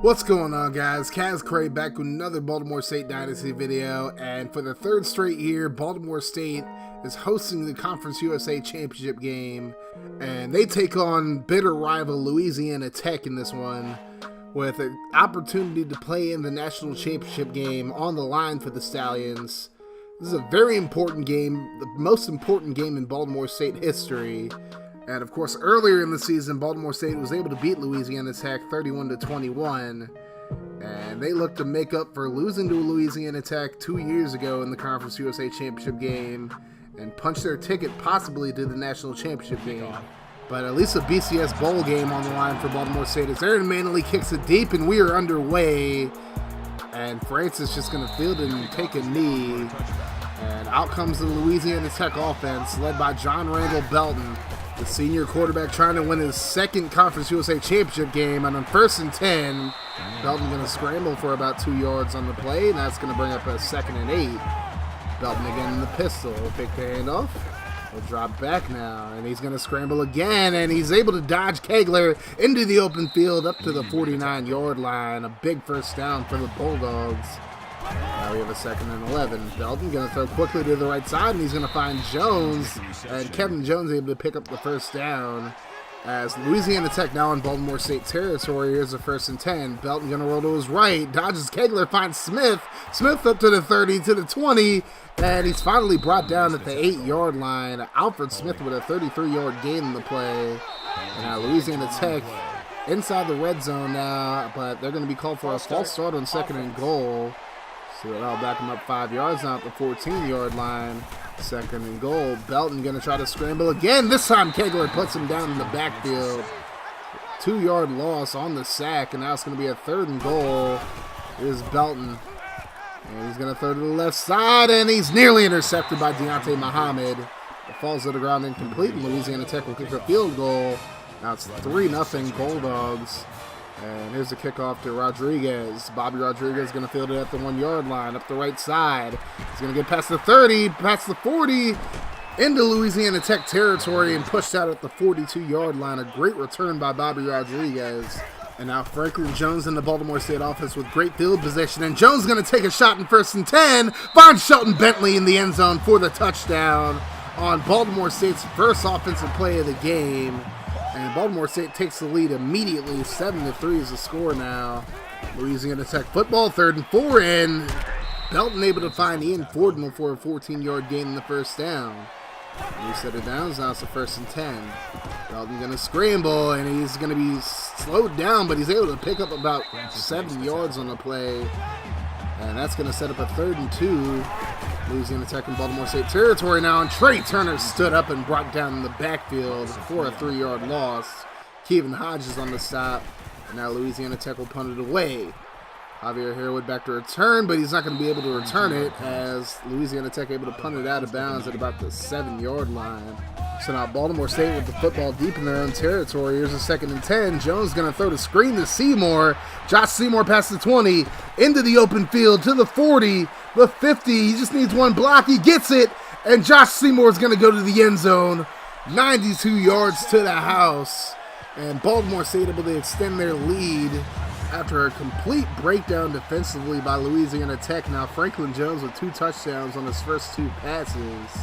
What's going on, guys? Kaz Cray back with another Baltimore State Dynasty video, and for the third straight year, Baltimore State is hosting the Conference USA Championship game, and they take on bitter rival Louisiana Tech in this one, with an opportunity to play in the National Championship game on the line for the Stallions. This is a very important game, the most important game in Baltimore State history. And of course, earlier in the season, Baltimore State was able to beat Louisiana Tech 31-21, and they look to make up for losing to Louisiana Tech 2 years ago in the Conference USA Championship game and punch their ticket possibly to the National Championship game. But at least a BCS Bowl game on the line for Baltimore State as Aaron Manley kicks it deep, and we are underway. And Francis just going to field it and take a knee. And out comes the Louisiana Tech offense, led by John Randall Belton, the senior quarterback trying to win his second Conference USA Championship game. And on 1st and 10, Belton going to scramble for about 2 yards on the play, and that's going to bring up a 2nd and 8. Belton again in the pistol. He'll pick the handoff. He'll drop back now, and he's going to scramble again, and he's able to dodge Kegler into the open field up to the 49-yard line. A big first down for the Bulldogs. Now we have a 2nd and 11. Belton going to throw quickly to the right side, and he's going to find Jones, and Kevin Jones able to pick up the first down. As Louisiana Tech now in Baltimore State territory, here's a 1st and 10. Belton going to roll to his right, dodges Kegler, finds Smith. Smith up to the 30, to the 20, and he's finally brought down at the 8-yard line. Alfred Smith with a 33-yard gain in the play. And now Louisiana Tech inside the red zone now, but they're going to be called for a false start on 2nd and goal. So that'll back him up 5 yards now at the 14-yard line. 2nd and goal. Belton going to try to scramble again. This time Kegler puts him down in the backfield. 2-yard loss on the sack, and now it's going to be a 3rd and goal. Here's Belton. And he's going to throw to the left side, and he's nearly intercepted by Deontay Muhammad. It falls to the ground incomplete, and Louisiana Tech will kick a field goal. Now it's 3-0 Bulldogs. And here's the kickoff to Rodriguez. Bobby Rodriguez going to field it at the 1-yard line, up the right side. He's going to get past the 30, past the 40, into Louisiana Tech territory, and pushed out at the 42-yard line. A great return by Bobby Rodriguez. And now Franklin Jones in the Baltimore State offense with great field position. And Jones going to take a shot in 1st and 10. Finds Shelton Bentley in the end zone for the touchdown on Baltimore State's first offensive play of the game. And Baltimore State takes the lead immediately. 7-3 is the score now. Louisiana Tech football, 3rd and 4, and Belton able to find Ian Fordnall for a 14-yard gain in the first down. And he set it down, so now it's a 1st and 10. Belton going to scramble, and he's going to be slowed down, but he's able to pick up about 7 yards on the play. And that's going to set up a 3rd and 2. Louisiana Tech in Baltimore State territory now, and Trey Turner stood up and brought down in the backfield for a 3-yard loss. Kevin Hodges on the stop, and now Louisiana Tech will punt it away. Javier Harewood back to return, but he's not going to be able to return it as Louisiana Tech able to punt it out of bounds at about the 7-yard line. So now Baltimore State with the football deep in their own territory. Here's a 2nd and 10. Jones going to throw the screen to Seymour. Josh Seymour past the 20, into the open field, to the 40, the 50. He just needs one block. He gets it, and Josh Seymour is going to go to the end zone. 92 yards to the house. And Baltimore State able to extend their lead after a complete breakdown defensively by Louisiana Tech. Now Franklin Jones with 2 touchdowns on his first 2 passes.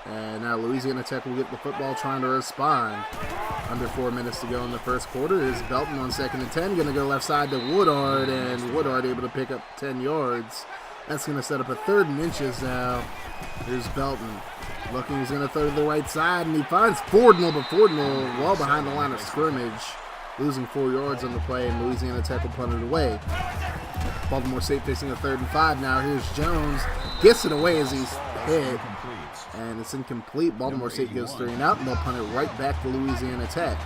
And now Louisiana Tech will get the football trying to respond. Under 4 minutes to go in the first quarter. Is Belton on 2nd and 10. Going to go left side to Woodard, and Woodard able to pick up 10 yards. That's going to set up a 3rd and inches now. Here's Belton. Looking, he's going to throw to the right side, and he finds Fordnall, but Fordnall well behind the line of scrimmage. Losing 4 yards on the play, and Louisiana Tech will punt it away. Baltimore State facing a 3rd and 5 now. Here's Jones. Gets it away as he's hit. And it's incomplete. Baltimore State goes 3 and out, and they'll punt it right back to Louisiana Tech.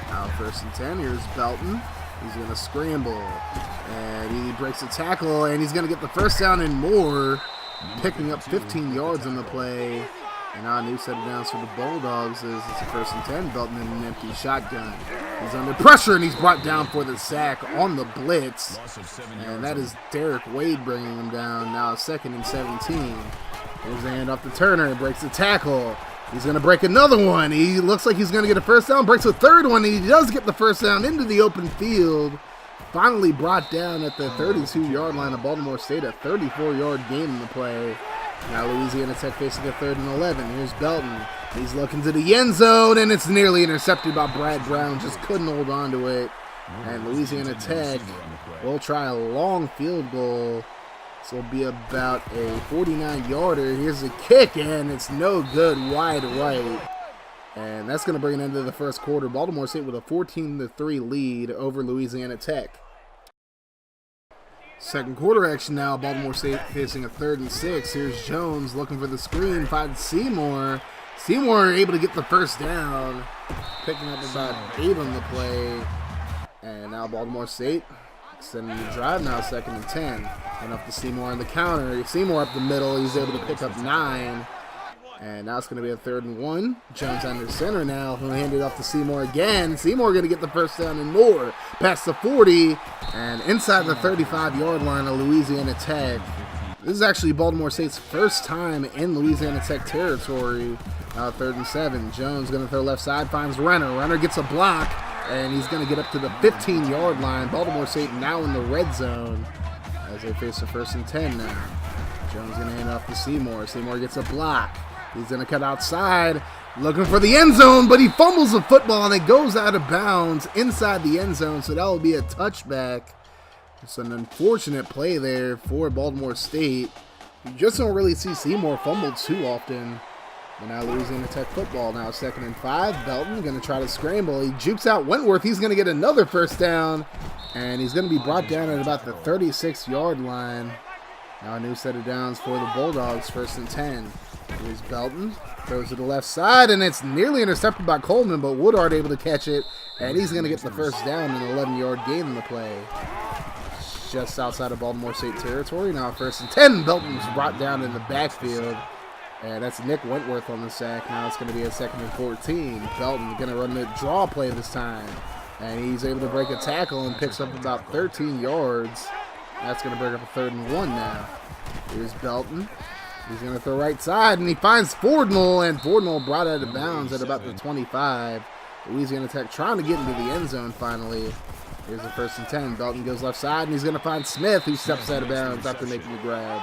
Now 1st and 10. Here's Belton. He's going to scramble. And he breaks a tackle, and he's going to get the first down and more. Picking up 15 yards on the play. And now a new set of downs for the Bulldogs is it's a 1st and 10. Belton in an empty shotgun. He's under pressure, and he's brought down for the sack on the blitz. And that is Derek Wade bringing him down. Now 2nd and 17. Here's the handoff to Turner. He breaks the tackle. He's going to break another one. He looks like he's going to get a first down. Breaks a 3rd one. He does get the first down into the open field. finally brought down at the 32-yard line of Baltimore State, a 34-yard gain in the play. Now Louisiana Tech facing a 3rd and 11. Here's Belton. He's looking to the end zone, and it's nearly intercepted by Brad Brown. Just couldn't hold on to it. And Louisiana Tech will try a long field goal. This will be about a 49-yarder. Here's a kick, and it's no good, wide right. And that's going to bring an end to the first quarter. Baltimore State with a 14-3 lead over Louisiana Tech. Second quarter action now. Baltimore State facing a 3rd and 6. Here's Jones looking for the screen. Finds Seymour. Seymour able to get the first down. Picking up about 8 on the play. And now Baltimore State extending the drive now, 2nd and 10. And up to Seymour on the counter. Seymour up the middle. He's able to pick up 9. And now it's going to be a 3rd and 1. Jones under center now. He'll hand it off to Seymour again. Seymour going to get the first down and more. Past the 40. And inside the 35-yard line of Louisiana Tech. This is actually Baltimore State's first time in Louisiana Tech territory. Now 3rd and 7. Jones going to throw left side. Finds Renner. Renner gets a block. And he's going to get up to the 15-yard line. Baltimore State now in the red zone as they face the 1st and 10 now. Jones going to hand off to Seymour. Seymour gets a block. He's going to cut outside, looking for the end zone, but he fumbles the football, and it goes out of bounds inside the end zone, so that will be a touchback. It's an unfortunate play there for Baltimore State. You just don't really see Seymour fumble too often. But now Louisiana Tech football. Now 2nd and 5. Belton going to try to scramble. He jukes out Wentworth. He's going to get another first down, and he's going to be brought down at about the 36-yard line. Now a new set of downs for the Bulldogs, 1st and 10. Here's Belton, throws to the left side, and it's nearly intercepted by Coleman, but Woodard able to catch it, and he's going to get the first down in an 11-yard gain in the play. Just outside of Baltimore State territory. Now 1st and 10. Belton's brought down in the backfield, and that's Nick Wentworth on the sack. Now it's going to be a 2nd and 14. Belton going to run the draw play this time, and he's able to break a tackle and picks up about 13 yards. That's going to bring up a 3rd and 1 now. Here's Belton. He's going to throw right side, and he finds Fordnall, and Fordnall brought out of bounds at about the 25. Louisiana Tech trying to get into the end zone finally. Here's the 1st and 10. Belton goes left side, and he's going to find Smith, who steps out of bounds after making the grab.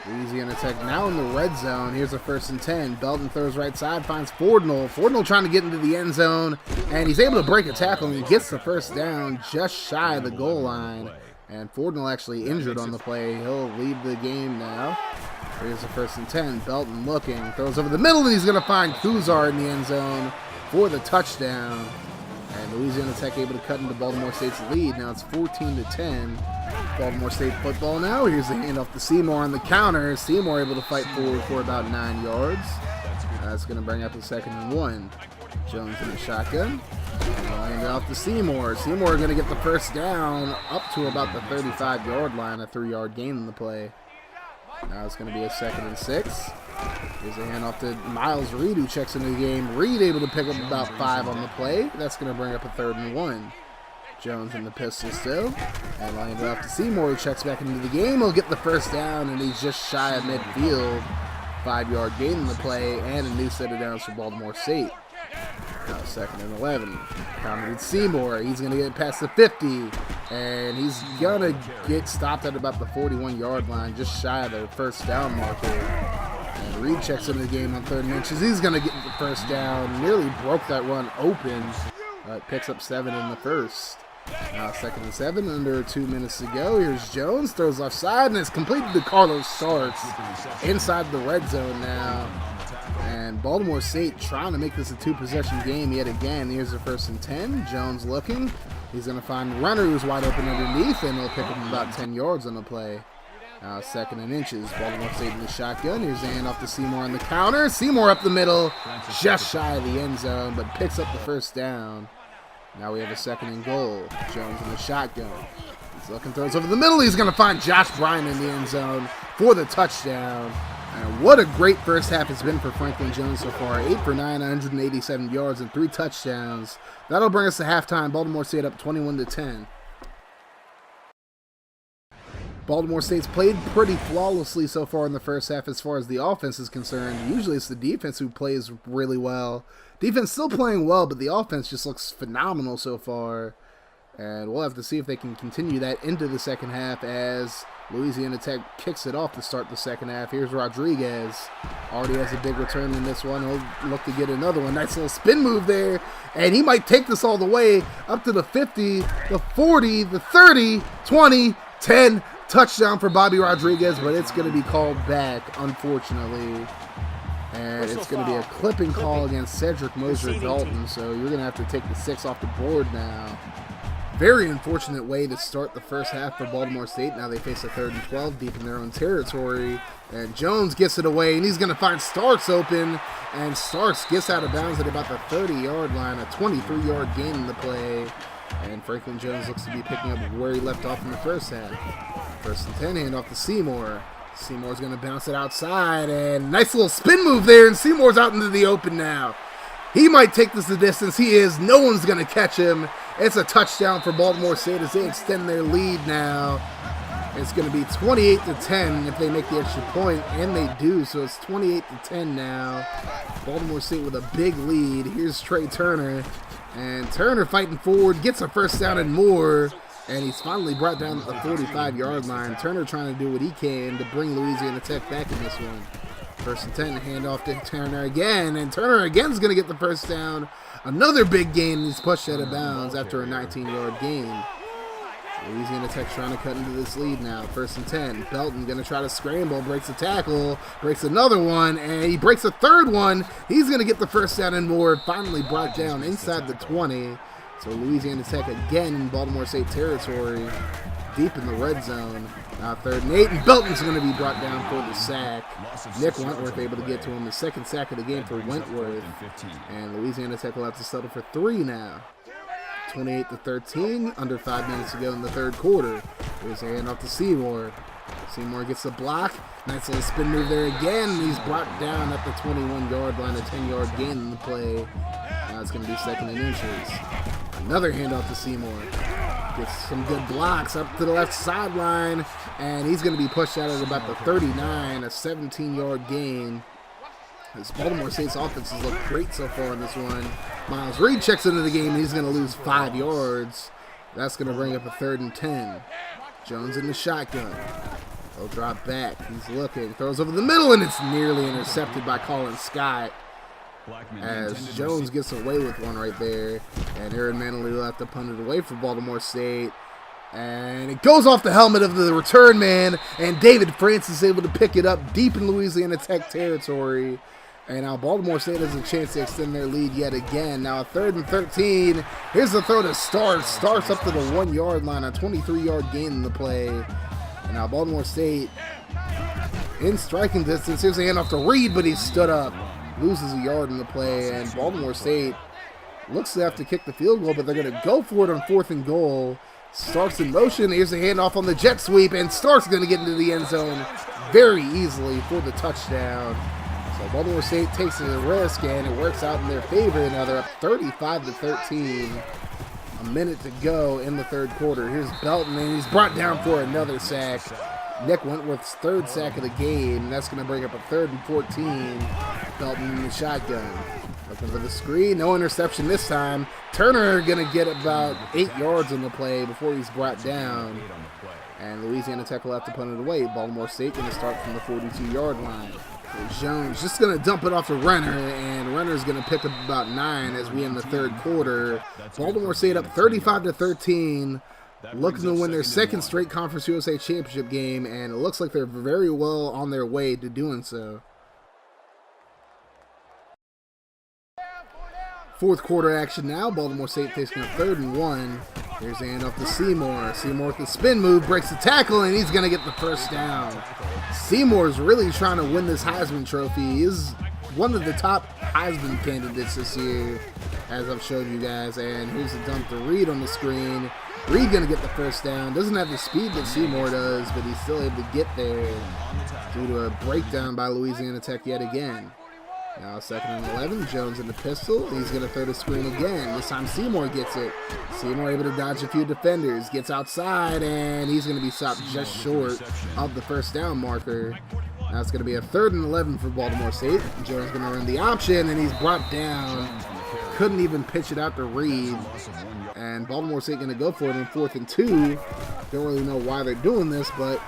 Louisiana Tech now in the red zone. Here's the 1st and 10. Belton throws right side, finds Fordnall. Fordnall trying to get into the end zone, and he's able to break a tackle, and he gets the first down just shy of the goal line. And Fordnall actually injured on the play. He'll leave the game now. Here's the 1st and 10. Belton looking. Throws over the middle, and he's going to find Kuzar in the end zone for the touchdown. And Louisiana Tech able to cut into Baltimore State's lead. Now it's 14-10. Baltimore State football now. Here's the handoff to Seymour on the counter. Seymour able to fight forward for about 9 yards. That's going to bring up a 2nd and 1. Jones in the shotgun. And he'll hand it off to Seymour. Seymour going to get the first down up to about the 35-yard line. A 3-yard gain in the play. Now it's going to be a 2nd and 6. Here's a handoff to Miles Reed, who checks into the game. Reed able to pick up about 5 on the play. That's going to bring up a 3rd and 1. Jones in the pistol still. And he'll hand it off to Seymour, who checks back into the game. He'll get the first down, and he's just shy of midfield. 5-yard gain in the play, and a new set of downs for Baltimore State. Now 2nd and 11. Counted Seymour. He's going to get past the 50. And he's going to get stopped at about the 41-yard line, just shy of the first down marker. And Reed checks into the game on 3rd and inches. He's going to get the first down. Nearly broke that run open. Picks up 7 in the first. Now 2nd and 7, under 2 minutes to go. Here's Jones, throws left side, and it's completed to Carlos Starks inside the red zone now. And Baltimore State trying to make this a 2-possession game yet again. Here's the 1st and 10. Jones looking. He's going to find Runner, who's wide open underneath, and he'll pick up about 10 yards on the play. Now 2nd and inches. Baltimore State in the shotgun. Here's the handoff to Seymour on the counter. Seymour up the middle, just shy of the end zone, but picks up the first down. Now we have a 2nd and goal. Jones in the shotgun. He's looking, throws over the middle. He's going to find Josh Bryan in the end zone for the touchdown. And what a great first half it's been for Franklin Jones so far. 8 for 9, 187 yards, and 3 touchdowns. That'll bring us to halftime. Baltimore State up 21-10. Baltimore State's played pretty flawlessly so far in the first half as far as the offense is concerned. Usually it's the defense who plays really well. Defense still playing well, but the offense just looks phenomenal so far. And we'll have to see if they can continue that into the second half as Louisiana Tech kicks it off to start the second half. Here's Rodriguez. Already has a big return in this one. He'll look to get another one. Nice little spin move there. And he might take this all the way up to the 50, the 40, the 30, 20, 10. Touchdown for Bobby Rodriguez, but it's going to be called back, unfortunately. And it's going to be a clipping call against Cedric Moser-Dalton, so you're going to have to take the 6 off the board now. Very unfortunate way to start the first half for Baltimore State. Now they face a 3rd and 12 deep in their own territory. And Jones gets it away, and he's going to find Starks open. And Starks gets out of bounds at about the 30-yard line, a 23-yard gain in the play. And Franklin Jones looks to be picking up where he left off in the first half. 1st and 10, handoff to Seymour. Seymour's going to bounce it outside, and nice little spin move there, and Seymour's out into the open now. He might take this the distance. He is. No one's going to catch him. It's a touchdown for Baltimore State as they extend their lead now. It's going to be 28-10 if they make the extra point, and they do, so it's 28-10 now. Baltimore State with a big lead. Here's Trey Turner, and Turner fighting forward, gets a first down and more, and he's finally brought down at the 45-yard line. Turner trying to do what he can to bring Louisiana Tech back in this one. 1st and 10, handoff to Turner again, and Turner again is going to get the first down. Another big gain, and he's pushed out of bounds after a 19-yard gain. Louisiana Tech trying to cut into this lead now. 1st and 10, Belton going to try to scramble, breaks a tackle, breaks another one, and he breaks a 3rd one. He's going to get the first down and more, finally brought down inside the 20. So Louisiana Tech again in Baltimore State territory, deep in the red zone. Now 3rd and 8, and Belton's going to be brought down for the sack. Nick Wentworth able to get to him, the 2nd sack of the game for Wentworth. And Louisiana Tech will have to settle for 3 now. 28-13, under 5 minutes to go in the 3rd quarter. Here's a handoff to Seymour. Seymour gets the block. Nice little spin move there again. He's brought down at the 21-yard line, a 10-yard gain in the play. Now it's going to be 2nd and inches. Another handoff to Seymour. Gets some good blocks up to the left sideline, and he's going to be pushed out at about the 39, a 17-yard gain. As Baltimore State's offenses look great so far in this one. Miles Reed checks into the game, and he's going to lose 5 yards. That's going to bring up a 3rd and 10. Jones in the shotgun. He'll drop back. He's looking. Throws over the middle, and it's nearly intercepted by Colin Scott. As Jones gets away with one right there, and Aaron Manley will have to punt it away for Baltimore State. And it goes off the helmet of the return man, and David Francis is able to pick it up deep in Louisiana Tech territory. And now Baltimore State has a chance to extend their lead yet again. Now 3rd and 13. Here's the throw to Starks. Starks up to the 1-yard line, a 23-yard gain in the play. And now Baltimore State in striking distance. Here's a handoff to Reed, but he stood up. Loses a yard in the play, and Baltimore State looks to have to kick the field goal, but they're going to go for it on 4th and goal. Starks in motion. Here's a handoff on the jet sweep, and Starks going to get into the end zone very easily for the touchdown. So Baltimore State takes a risk, and it works out in their favor. Now they're up 35-13. A minute to go in the 3rd quarter. Here's Belton, and he's brought down for another sack. Nick Wentworth's 3rd sack of the game. That's going to bring up a 3rd and 14. Belton in the shotgun. Looking for the screen. No interception this time. Turner going to get about 8 yards on the play before he's brought down. And Louisiana Tech will have to punt it away. Baltimore State going to start from the 42-yard line. So Jones just going to dump it off to Renner, and Renner's going to pick up about 9 as we end the 3rd quarter. Baltimore State up 35-13. Looking to win their 2nd straight Conference USA Championship game, and it looks like they're very well on their way to doing so. 4th quarter action now. Baltimore State facing a 3rd and 1. Here's the handoff to Seymour. Seymour with the spin move, breaks the tackle, and he's going to get the first down. Seymour's really trying to win this Heisman Trophy. He is one of the top Heisman candidates this year, as I've showed you guys. And here's the dump to Reed on the screen. Reed going to get the first down. Doesn't have the speed that Seymour does, but he's still able to get there due to a breakdown by Louisiana Tech yet again. Now 2nd and 11. Jones in the pistol. He's going to throw the screen again. This time Seymour gets it. Seymour able to dodge a few defenders. Gets outside, and he's going to be stopped just short of the first down marker. Now it's going to be a 3rd and 11 for Baltimore State. Jones going to run the option, and he's brought down. Couldn't even pitch it out to Reed. And Baltimore State going to go for it in 4th and 2. Don't really know why they're doing this, but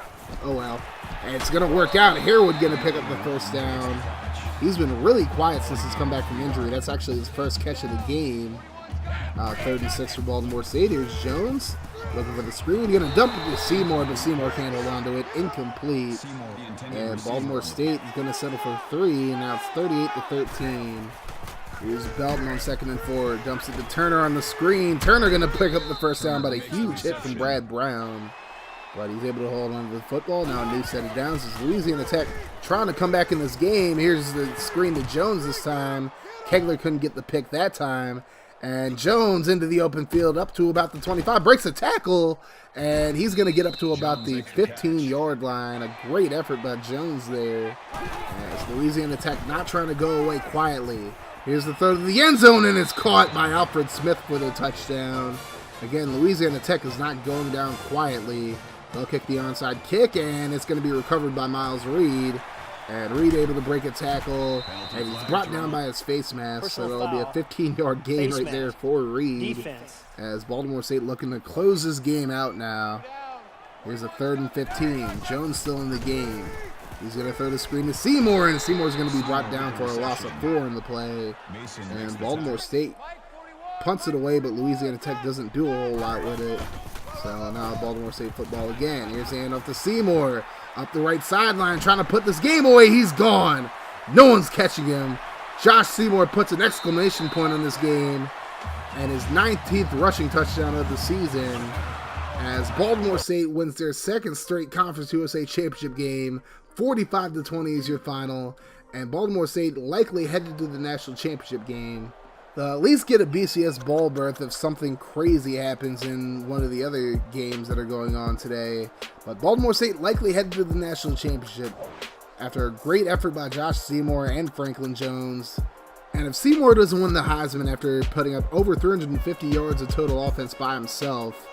oh well. And it's going to work out. Harewood going to pick up the first down. He's been really quiet since he's come back from injury. That's actually his first catch of the game. 3rd and 6 for Baltimore State. Here's Jones looking for the screen. Going to dump it to Seymour, but Seymour can't hold on to it. Incomplete. And Baltimore State is going to settle for 3, and now it's 38-13. Here's Belton on 2nd and 4. Dumps it to Turner on the screen. Turner going to pick up the first down, but a huge hit from Brad Brown. But he's able to hold on to the football. Now a new set of downs. This is Louisiana Tech trying to come back in this game. Here's the screen to Jones this time. Kegler couldn't get the pick that time. And Jones into the open field up to about the 25. Breaks a tackle. And he's going to get up to about the 15-yard line. A great effort by Jones there. As Louisiana Tech not trying to go away quietly. Here's the throw to the end zone, and it's caught by Alfred Smith for the touchdown. Again, Louisiana Tech is not going down quietly. They'll kick the onside kick, and it's going to be recovered by Miles Reed. And Reed able to break a tackle, and he's brought down by his face mask, so it'll be a 15-yard gain right there for Reed. As Baltimore State looking to close this game out now. Here's a 3rd and 15. Jones still in the game. He's going to throw the screen to Seymour, and Seymour's going to be brought down for a loss of 4 in the play. And Baltimore State punts it away, but Louisiana Tech doesn't do a whole lot with it. So now Baltimore State football again. Here's the handoff to Seymour. Up the right sideline, trying to put this game away. He's gone. No one's catching him. Josh Seymour puts an exclamation point on this game. And his 19th rushing touchdown of the season. As Baltimore State wins their 2nd straight Conference USA Championship game. 45-20 is your final, and Baltimore State likely headed to the national championship game. They'll at least get a BCS bowl berth if something crazy happens in one of the other games that are going on today. But Baltimore State likely headed to the national championship after a great effort by Josh Seymour and Franklin Jones. And if Seymour doesn't win the Heisman after putting up over 350 yards of total offense by himself,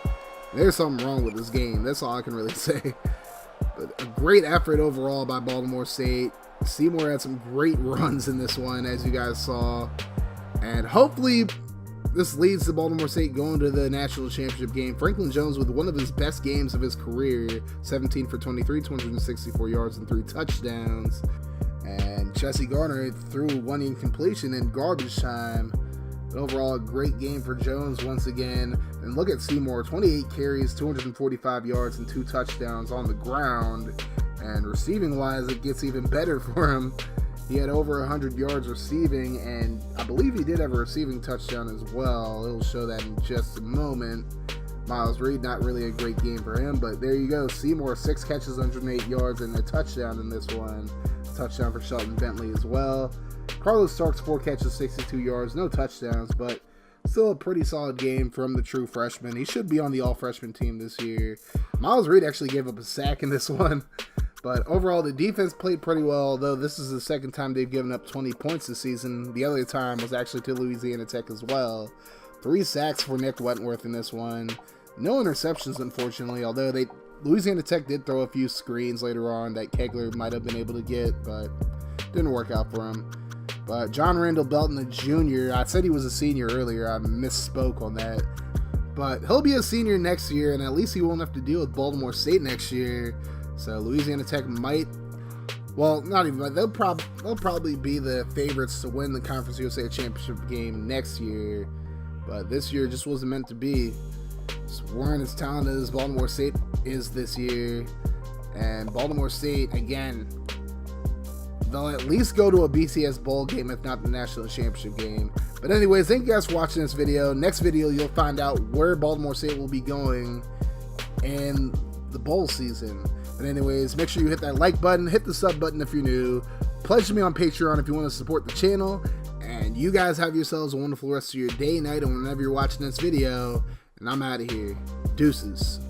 there's something wrong with this game. That's all I can really say. But a great effort overall by Baltimore State. Seymour had some great runs in this one, as you guys saw. And hopefully this leads to Baltimore State going to the national championship game. Franklin Jones with one of his best games of his career. 17 for 23, 264 yards and 3 touchdowns. And Jesse Garner threw 1 incompletion in garbage time. But overall, a great game for Jones once again. And look at Seymour, 28 carries, 245 yards, and 2 touchdowns on the ground. And receiving-wise, it gets even better for him. He had over 100 yards receiving, and I believe he did have a receiving touchdown as well. It'll show that in just a moment. Miles Reed, not really a great game for him, but there you go. Seymour, 6 catches, 108 yards, and a touchdown in this one. Touchdown for Shelton Bentley as well. Carlos Starks, 4 catches, 62 yards, no touchdowns, but still a pretty solid game from the true freshman. He should be on the all-freshman team this year. Miles Reed actually gave up a sack in this one. But overall, the defense played pretty well, though this is the 2nd time they've given up 20 points this season. The other time was actually to Louisiana Tech as well. 3 sacks for Nick Wentworth in this one. No interceptions, unfortunately, although Louisiana Tech did throw a few screens later on that Kegler might have been able to get, but didn't work out for him. But John Randall Belton, the junior, I said he was a senior earlier. I misspoke on that. But he'll be a senior next year, and at least he won't have to deal with Baltimore State next year. So Louisiana Tech might, well, not even, they'll probably be the favorites to win the Conference USA Championship game next year. But this year just wasn't meant to be. Just weren't as talented as Baltimore State is this year. And Baltimore State, again, they'll at least go to a BCS bowl game, if not the national championship game. But anyways, thank you guys for watching this video. Next video, you'll find out where Baltimore State will be going in the bowl season. But anyways, make sure you hit that like button, hit the sub button if you're new. Pledge to me on Patreon if you want to support the channel. And you guys have yourselves a wonderful rest of your day, night, and whenever you're watching this video. And I'm out of here. Deuces.